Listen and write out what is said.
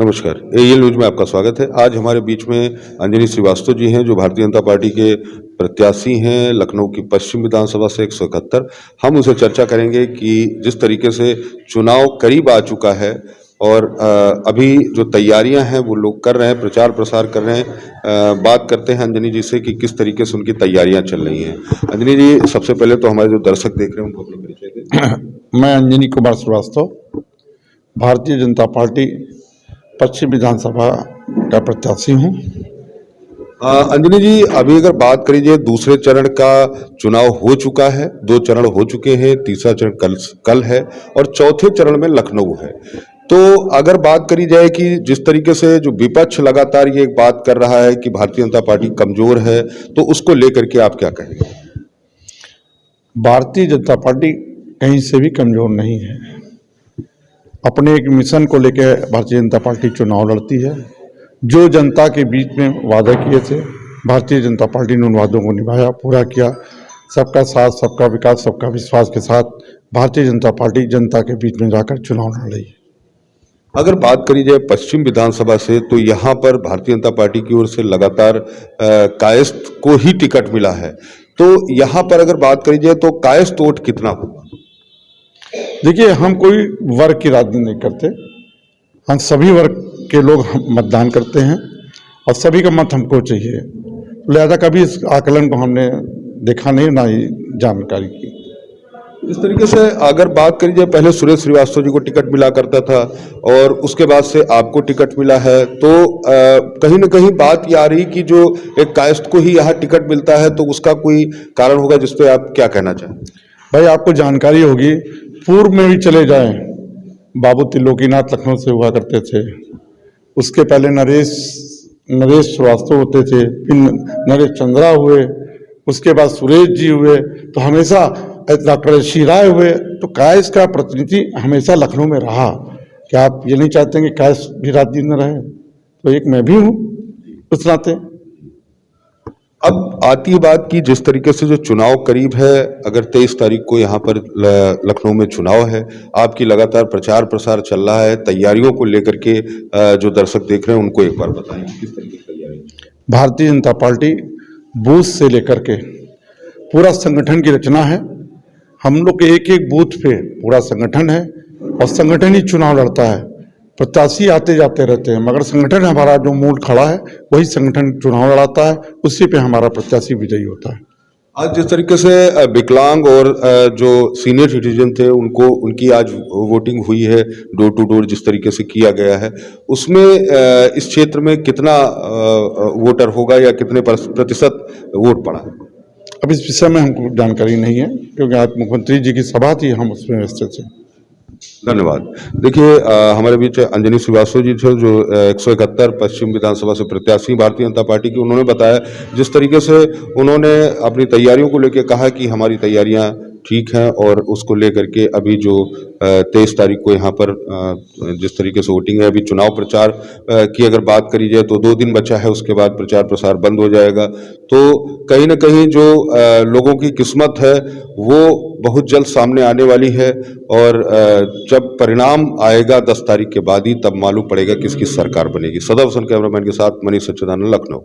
नमस्कार, AL news में आपका स्वागत है। आज हमारे बीच में अंजनी श्रीवास्तव जी हैं जो भारतीय जनता पार्टी के प्रत्याशी हैं लखनऊ की पश्चिम विधानसभा से 171। हम उनसे चर्चा करेंगे कि जिस तरीके से चुनाव करीब आ चुका है और अभी जो तैयारियां हैं वो लोग कर रहे हैं, प्रचार प्रसार कर रहे हैं। बात करते हैं अंजनी जी से कि किस तरीके से उनकी तैयारियां चल रही हैं। अंजनी जी, सबसे पहले तो हमारे जो दर्शक देख रहे हैं उनको अपना परिचय दें। मैं अंजनी कुमार श्रीवास्तव, भारतीय जनता पार्टी पश्चिम विधानसभा का प्रत्याशी हूँ। अंजनी जी, अभी अगर बात करी जाए, दूसरे चरण का चुनाव हो चुका है, 2 चरण हो चुके हैं, तीसरा चरण कल है और चौथे चरण में लखनऊ है। तो अगर बात करी जाए कि जिस तरीके से जो विपक्ष लगातार ये एक बात कर रहा है कि भारतीय जनता पार्टी कमजोर है, तो उसको लेकर के आप क्या कहेंगे? भारतीय जनता पार्टी कहीं से भी कमजोर नहीं है। अपने एक मिशन को लेकर भारतीय जनता पार्टी चुनाव लड़ती है। जो जनता के बीच में वादा किए थे, भारतीय जनता पार्टी ने उन वादों को निभाया, पूरा किया। सबका साथ, सबका विकास, सबका विश्वास के साथ भारतीय जनता पार्टी जनता के बीच में जाकर चुनाव लड़ रही है। अगर बात करी जाए पश्चिम विधानसभा से, तो यहाँ पर भारतीय जनता पार्टी की ओर से लगातार कायस्थ को ही टिकट मिला है। तो यहाँ पर अगर बात करी जाए तो कायस्थ वोट कितना होगा? देखिए, हम कोई वर्ग की राजनीति नहीं करते। हम सभी वर्ग के लोग मतदान करते हैं और सभी का मत हमको चाहिए। लिहाजा कभी इस आकलन को हमने देखा नहीं, ना ही जानकारी की। इस तरीके से अगर बात करी जाए, पहले सुरेश श्रीवास्तव जी को टिकट मिला करता था और उसके बाद से आपको टिकट मिला है, तो कहीं ना कहीं बात ये आ रही कि जो एक कायस्थ को ही यहाँ टिकट मिलता है, तो उसका कोई कारण होगा जिस पे आप क्या कहना चाहें? भाई, आपको जानकारी होगी, पूर्व में भी चले जाएं, बाबू त्रिलोकीनाथ लखनऊ से हुआ करते थे। उसके पहले नरेश श्रीवास्तव होते थे, फिर नरेश चंद्रा हुए, उसके बाद सुरेश जी हुए, तो हमेशा डॉक्टर ऋषि राय हुए। तो कायस्थ का प्रतिनिधि हमेशा लखनऊ में रहा। क्या आप ये नहीं चाहते कि कायस्थ भी राजनीति में रहे? तो एक मैं भी हूँ उस नाते। अब आती है बात कि जिस तरीके से जो चुनाव करीब है, अगर 23 तारीख को यहाँ पर लखनऊ में चुनाव है, आपकी लगातार प्रचार प्रसार चल रहा है, तैयारियों को लेकर के जो दर्शक देख रहे हैं उनको एक बार बताएं किस तरीके की तैयारी? भारतीय जनता पार्टी बूथ से लेकर के पूरा संगठन की रचना है। हम लोग के एक एक बूथ पे पूरा संगठन है और संगठन ही चुनाव लड़ता है। प्रत्याशी आते जाते रहते हैं, मगर संगठन हमारा जो मूल खड़ा है वही संगठन चुनाव लड़ाता है, उसी पे हमारा प्रत्याशी विजयी होता है। आज जिस तरीके से विकलांग और जो सीनियर सिटीजन थे उनको उनकी आज वोटिंग हुई है, डोर टू डोर जिस तरीके से किया गया है, उसमें इस क्षेत्र में कितना वोटर होगा या कितने प्रतिशत वोट पड़ा? अब इस विषय में हमको जानकारी नहीं है, क्योंकि आज मुख्यमंत्री जी की सभा थी, हम उसमें व्यस्त थे। धन्यवाद। देखिए, हमारे बीच अंजनी श्रीवास्तव जी थे जो 171 पश्चिम विधानसभा से प्रत्याशी भारतीय जनता पार्टी की। उन्होंने बताया जिस तरीके से उन्होंने अपनी तैयारियों को लेकर कहा कि हमारी तैयारियां ठीक हैं और उसको लेकर के अभी जो 23 तारीख को यहाँ पर जिस तरीके से वोटिंग है, अभी चुनाव प्रचार की अगर बात करी जाए तो 2 दिन बचा है, उसके बाद प्रचार प्रसार बंद हो जाएगा। तो कहीं ना कहीं जो लोगों की किस्मत है वो बहुत जल्द सामने आने वाली है और जब परिणाम आएगा 10 तारीख के बाद ही, तब मालूम पड़ेगा किसकी सरकार बनेगी। सदा हुसैन कैमरामैन के साथ मनीष सच्चिदानंद, लखनऊ।